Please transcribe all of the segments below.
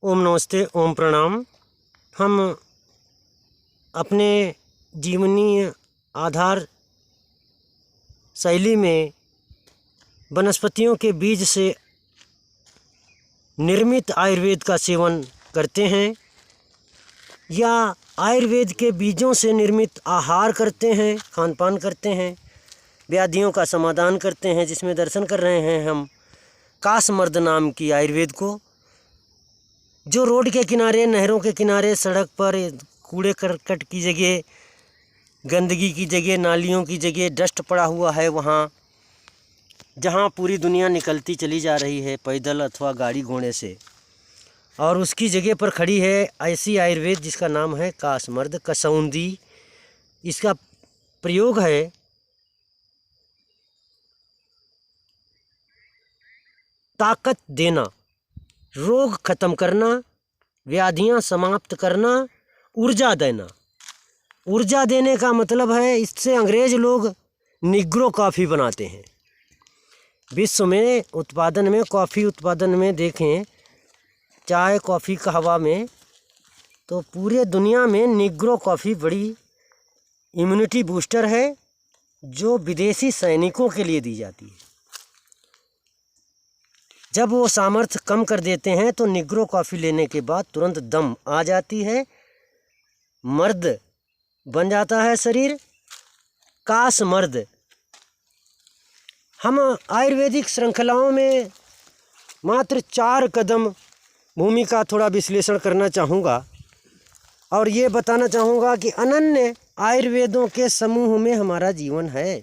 ओम नमस्ते, ओम प्रणाम। हम अपने जीवनीय आधार शैली में वनस्पतियों के बीज से निर्मित आयुर्वेद का सेवन करते हैं या आयुर्वेद के बीजों से निर्मित आहार करते हैं, खान पान करते हैं, व्याधियों का समाधान करते हैं, जिसमें दर्शन कर रहे हैं हम कासमर्द नाम की आयुर्वेद को, जो रोड के किनारे, नहरों के किनारे, सड़क पर कूड़े करकट की जगह, गंदगी की जगह, नालियों की जगह डस्ट पड़ा हुआ है, वहाँ जहाँ पूरी दुनिया निकलती चली जा रही है पैदल अथवा गाड़ी घोड़े से, और उसकी जगह पर खड़ी है ऐसी आयुर्वेद जिसका नाम है कासमर्द कसौंदी। इसका प्रयोग है ताकत देना, रोग खत्म करना, व्याधियां समाप्त करना, ऊर्जा देना। ऊर्जा देने का मतलब है, इससे अंग्रेज लोग निग्रो कॉफ़ी बनाते हैं। विश्व में उत्पादन में, कॉफ़ी उत्पादन में देखें, चाय कॉफ़ी कहवा में, तो पूरे दुनिया में निग्रो कॉफ़ी बड़ी इम्यूनिटी बूस्टर है, जो विदेशी सैनिकों के लिए दी जाती है। जब वो सामर्थ्य कम कर देते हैं तो निग्रो कॉफ़ी लेने के बाद तुरंत दम आ जाती है, मर्द बन जाता है शरीर, कासमर्द। हम आयुर्वेदिक श्रृंखलाओं में मात्र 4 कदम भूमि का थोड़ा विश्लेषण करना चाहूँगा और ये बताना चाहूँगा कि अनन्य आयुर्वेदों के समूह में हमारा जीवन है,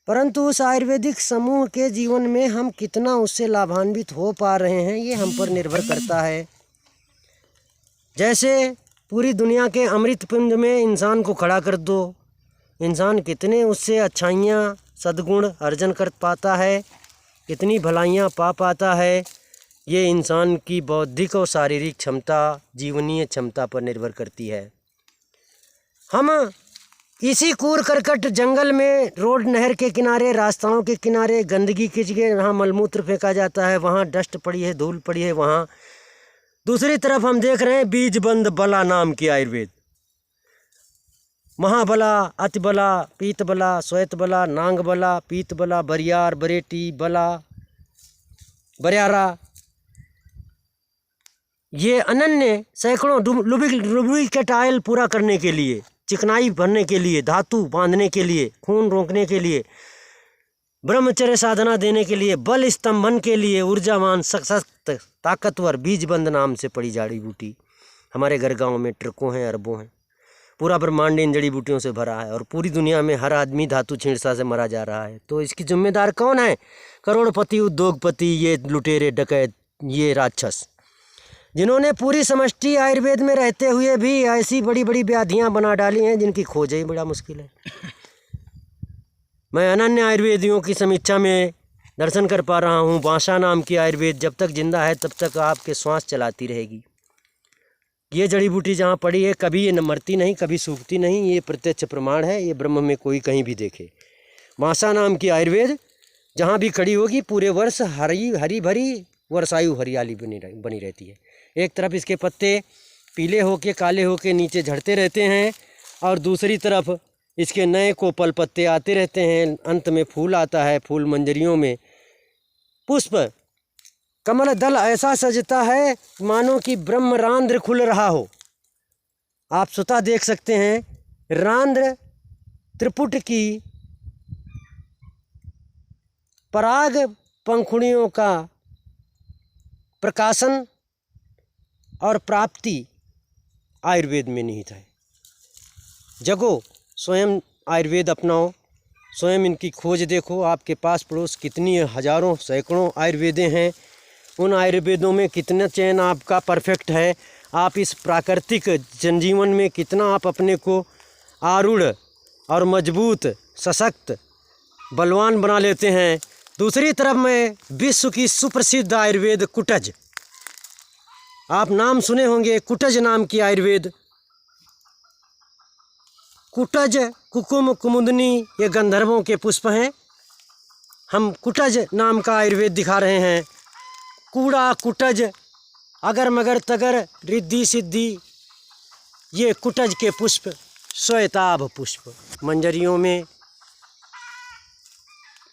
परंतु उस आयुर्वेदिक समूह के जीवन में हम कितना उससे लाभान्वित हो पा रहे हैं, ये हम पर निर्भर करता है। जैसे पूरी दुनिया के अमृत पिंड में इंसान को खड़ा कर दो, इंसान कितने उससे अच्छाइयाँ सद्गुण अर्जन कर पाता है, कितनी भलाइयाँ पा पाता है, ये इंसान की बौद्धिक और शारीरिक क्षमता, जीवनीय क्षमता पर निर्भर करती है। हम इसी कूड़ करकट जंगल में, रोड नहर के किनारे, रास्ताओं के किनारे, गंदगी की जगह जहाँ मलमूत्र फेंका जाता है, वहाँ डस्ट पड़ी है, धूल पड़ी है, वहाँ दूसरी तरफ हम देख रहे हैं बीजबंद बला नाम की आयुर्वेद। महाबला, अतिबला, पीत बला, श्वेत बला, नांग बला, पीत बला, बरियार, बरेटी बला, बरियारा, ये अनन्य सैकड़ों लुब्रिकेट ऑयल पूरा करने के लिए, चिकनाई भरने के लिए, धातु बांधने के लिए, खून रोकने के लिए, ब्रह्मचर्य साधना देने के लिए, बल स्तंभन के लिए, ऊर्जावान, सशक्त, ताकतवर बीजबंद नाम से पड़ी जड़ी बूटी हमारे घर गांव में ट्रकों हैं, अरबों हैं। पूरा ब्रह्मांड इन जड़ी बूटियों से भरा है और पूरी दुनिया में हर आदमी धातु छींड़सा से मरा जा रहा है। तो इसकी जिम्मेदार कौन है? करोड़पति, उद्योगपति, ये लुटेरे, डकैत, ये राक्षस, जिन्होंने पूरी समष्टि आयुर्वेद में रहते हुए भी ऐसी बड़ी बड़ी व्याधियां बना डाली हैं जिनकी खोज ही बड़ा मुश्किल है। मैं अनन्य आयुर्वेदियों की समीक्षा में दर्शन कर पा रहा हूँ। बांसा नाम की आयुर्वेद जब तक जिंदा है तब तक आपके श्वास चलाती रहेगी। ये जड़ी बूटी जहाँ पड़ी है, कभी ये न मरती नहीं, कभी सूखती नहीं, ये प्रत्यक्ष प्रमाण है, ये ब्रह्म में कोई कहीं भी देखे। बांसा नाम की आयुर्वेद जहाँ भी खड़ी होगी पूरे वर्ष हरी भरी वर्षायु हरियाली बनी रहती है। एक तरफ इसके पत्ते पीले होके, काले होके नीचे झड़ते रहते हैं और दूसरी तरफ इसके नए कोपल पत्ते आते रहते हैं। अंत में फूल आता है, फूल मंजरियों में पुष्प, कमल दल ऐसा सजता है मानो कि ब्रह्म रांद्र खुल रहा हो। आप स्वतः देख सकते हैं, रांद्र त्रिपुट की पराग पंखुड़ियों का प्रकाशन और प्राप्ति आयुर्वेद में निहित है। जगो, स्वयं आयुर्वेद अपनाओ, स्वयं इनकी खोज देखो। आपके पास पड़ोस कितनी हजारों सैकड़ों आयुर्वेदें हैं, उन आयुर्वेदों में कितना चयन आपका परफेक्ट है। आप इस प्राकृतिक जनजीवन में कितना आप अपने को आरूढ़ और मजबूत, सशक्त, बलवान बना लेते हैं। दूसरी तरफ में विश्व की सुप्रसिद्ध आयुर्वेद कुटज, आप नाम सुने होंगे, कुटज नाम की आयुर्वेद। कुटज, कुकुम, कुमुदनी, ये गंधर्वों के पुष्प हैं। हम कुटज नाम का आयुर्वेद दिखा रहे हैं। कूड़ा कुटज अगर मगर तगर रिद्धि सिद्धि, ये कुटज के पुष्प श्वेताभ पुष्प। मंजरियों में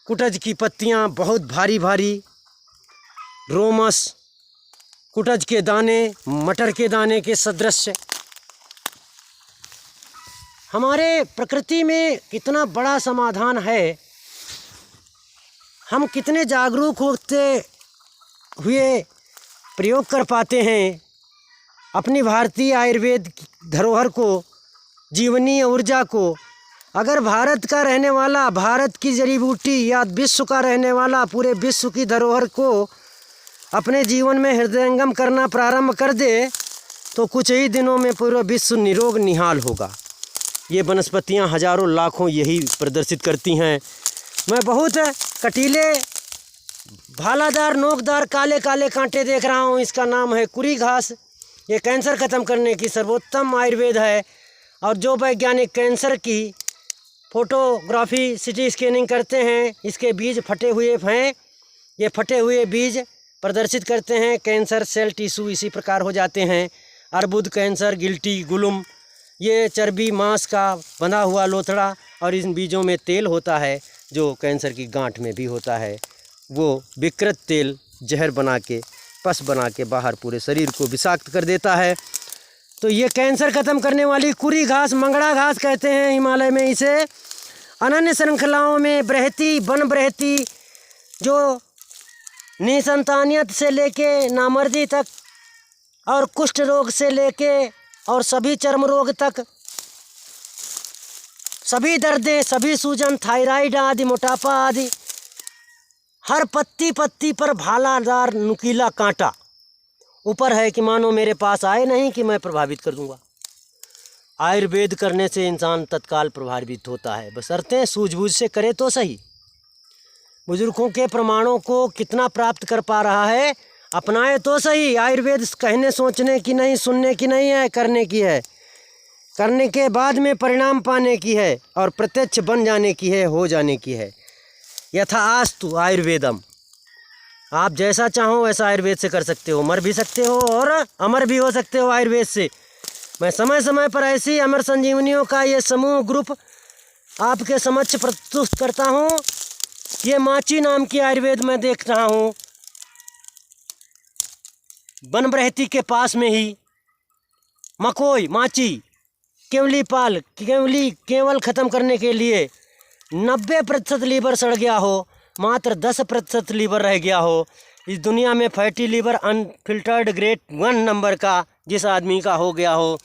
कुटज की पत्तियां बहुत भारी भारी, रोमस कुटज के दाने मटर के दाने के सदृश। हमारे प्रकृति में कितना बड़ा समाधान है, हम कितने जागरूक होते हुए प्रयोग कर पाते हैं अपनी भारतीय आयुर्वेद धरोहर को, जीवनीय ऊर्जा को। अगर भारत का रहने वाला भारत की जड़ी बूटी या विश्व का रहने वाला पूरे विश्व की धरोहर को अपने जीवन में हृदयंगम करना प्रारंभ कर दे तो कुछ ही दिनों में पूरा विश्व निरोग निहाल होगा। ये वनस्पतियाँ हजारों लाखों यही प्रदर्शित करती हैं। मैं बहुत कटीले भालादार नोकदार काले काले कांटे देख रहा हूँ। इसका नाम है कुरी घास। ये कैंसर ख़त्म करने की सर्वोत्तम आयुर्वेद है। और जो वैज्ञानिक कैंसर की फोटोग्राफी सिटी स्कैनिंग करते हैं, इसके बीज फटे हुए हैं। ये फटे हुए बीज प्रदर्शित करते हैं कैंसर सेल टिश्यू इसी प्रकार हो जाते हैं। अर्बुद, कैंसर, गिल्टी, गुलम, ये चर्बी मांस का बंधा हुआ लोथड़ा, और इन बीजों में तेल होता है जो कैंसर की गांठ में भी होता है। वो विकृत तेल जहर बना के, पस बना के बाहर पूरे शरीर को विषाक्त कर देता है। तो ये कैंसर ख़त्म करने वाली कुरी घास, मंगड़ा घास कहते हैं हिमालय में इसे। अनन्य श्रृंखलाओं में बृहति, वन बृहति, जो निसंतानियत से लेके नामर्दी तक और कुष्ठ रोग से लेके और सभी चर्म रोग तक, सभी दर्दें, सभी सूजन, थायराइड आदि, मोटापा आदि, हर पत्ती पत्ती पर भालादार नुकीला कांटा ऊपर है कि मानो मेरे पास आए नहीं कि मैं प्रभावित कर दूंगा। आयुर्वेद करने से इंसान तत्काल प्रभावित होता है, बशर्ते सूझबूझ से करे तो सही। बुजुर्गों के प्रमाणों को कितना प्राप्त कर पा रहा है, अपनाए तो सही। आयुर्वेद कहने सोचने की नहीं, सुनने की नहीं है, करने की है। करने के बाद में परिणाम पाने की है और प्रत्यक्ष बन जाने की है, हो जाने की है। यथा आस्तु आयुर्वेदम। आप जैसा चाहो वैसा आयुर्वेद से कर सकते हो, मर भी सकते हो और अमर भी हो सकते हो आयुर्वेद से। मैं समय समय पर ऐसी अमर संजीवनियों का ये समूह ग्रुप आपके समक्ष प्रस्तुत करता हूँ। ये माची नाम की आयुर्वेद मैं देख रहा हूँ, वन बृहति के पास में ही। मकोई, माची, केवली पाल, केवल ख़त्म करने के लिए 90% लीवर सड़ गया हो, मात्र 10% लीवर रह गया हो। इस दुनिया में fatty liver unfiltered grade 1 number का जिस आदमी का हो गया हो,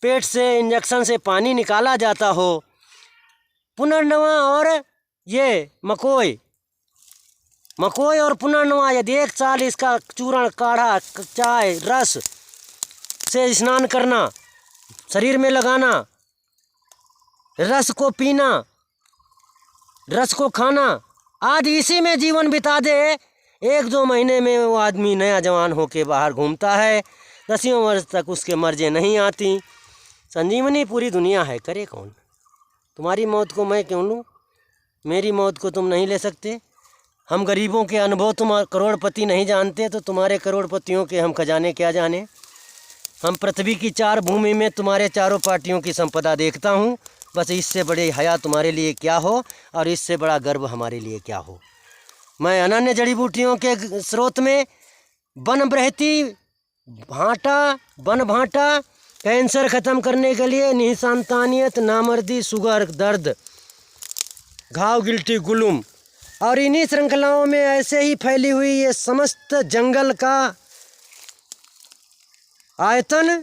पेट से इंजेक्शन से पानी निकाला जाता हो, पुनर्नवा और ये मकोई और पुनर्नवा, यदि 1 साल इसका चूर्ण, काढ़ा, चाय, रस से स्नान करना, शरीर में लगाना, रस को पीना, रस को खाना आदि, इसी में जीवन बिता दे, 1-2 महीने में वो आदमी नया जवान होके बाहर घूमता है। 10 वर्ष तक उसके मर्जें नहीं आती। संजीवनी पूरी दुनिया है, करे कौन? तुम्हारी मौत को मैं क्यों लूँ? मेरी मौत को तुम नहीं ले सकते। हम गरीबों के अनुभव तुम करोड़पति नहीं जानते, तो तुम्हारे करोड़पतियों के हम खजाने क्या जाने। हम पृथ्वी की 4 भूमि में तुम्हारे चारों पार्टियों की संपदा देखता हूँ। बस इससे बड़ी हया तुम्हारे लिए क्या हो और इससे बड़ा गर्व हमारे लिए क्या हो। मैं अनन्य जड़ी बूटियों के स्रोत में वन बृहति, भांटा, वन भांटा, कैंसर ख़त्म करने के लिए, निसंतानियत, नामर्दी, शुगर, दर्द, घाव, गिल्टी, गुलुम, और इन्हीं श्रृंखलाओं में ऐसे ही फैली हुई ये समस्त जंगल का आयतन।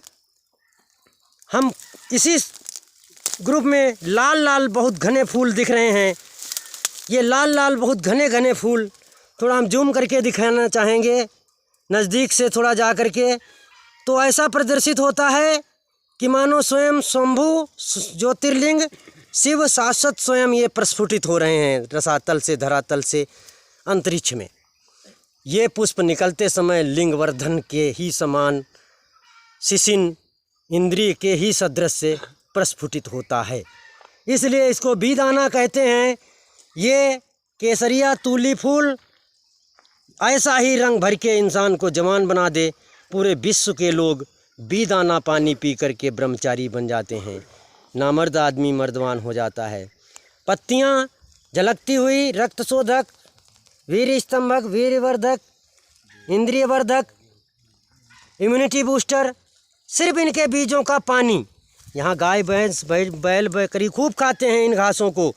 हम इसी ग्रुप में लाल लाल बहुत घने फूल दिख रहे हैं। ये लाल लाल बहुत घने घने फूल थोड़ा हम जूम करके दिखाना चाहेंगे, नज़दीक से थोड़ा जा करके। तो ऐसा प्रदर्शित होता है कि मानो स्वयं शंभु ज्योतिर्लिंग शिव शाश्वत स्वयं ये प्रस्फुटित हो रहे हैं रसातल से, धरातल से, अंतरिक्ष में। ये पुष्प निकलते समय लिंगवर्धन के ही समान, शिशिन इंद्रिय के ही सदृश से प्रस्फुटित होता है। इसलिए इसको बीदाना कहते हैं। ये केसरिया तूली फूल ऐसा ही रंग भर के इंसान को जवान बना दे, पूरे विश्व के लोग बीदाना पानी पी करके ब्रह्मचारी बन जाते हैं। नामर्द आदमी मर्दवान हो जाता है। पत्तियाँ झलकती हुई रक्तशोधक, वीर स्तंभक, वीरवर्धक, इंद्रियवर्धक, इम्यूनिटी बूस्टर, सिर्फ इनके बीजों का पानी। यहाँ गाय भैंस बैल बकरी खूब खाते हैं इन घासों को,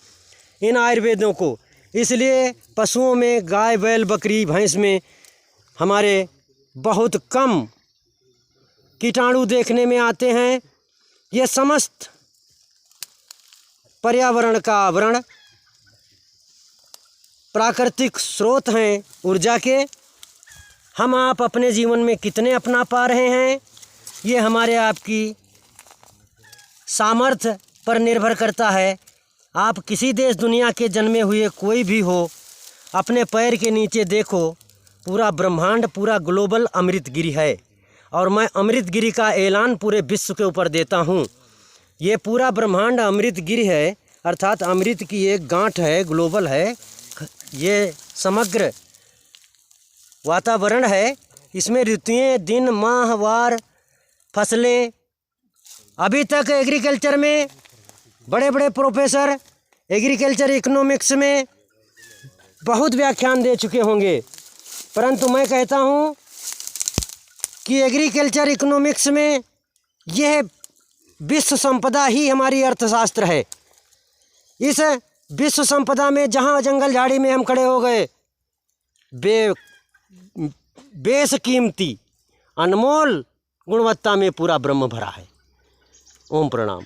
इन आयुर्वेदों को। इसलिए पशुओं में गाय बैल बकरी भैंस में हमारे बहुत कम कीटाणु देखने में आते हैं। ये समस्त पर्यावरण का आवरण, प्राकृतिक स्रोत हैं ऊर्जा के। हम आप अपने जीवन में कितने अपना पा रहे हैं, ये हमारे आपकी सामर्थ्य पर निर्भर करता है। आप किसी देश दुनिया के जन्मे हुए कोई भी हो, अपने पैर के नीचे देखो, पूरा ब्रह्मांड, पूरा ग्लोबल अमृतगिरी है। और मैं अमृतगिरी का ऐलान पूरे विश्व के ऊपर देता हूँ। ये पूरा ब्रह्मांड अमृतगिरी है, अर्थात अमृत की एक गांठ है, ग्लोबल है। ये समग्र वातावरण है। इसमें ऋतुएं, दिन, माह, वार, फसलें। अभी तक एग्रीकल्चर में बड़े बड़े प्रोफेसर एग्रीकल्चर इकोनॉमिक्स में बहुत व्याख्यान दे चुके होंगे, परंतु मैं कहता हूँ कि एग्रीकल्चर इकोनॉमिक्स में यह विश्व संपदा ही हमारी अर्थशास्त्र है। इस विश्व संपदा में जहाँ जंगल झाड़ी में हम खड़े हो गए, बेशकीमती अनमोल गुणवत्ता में पूरा ब्रह्म भरा है। ओम प्रणाम।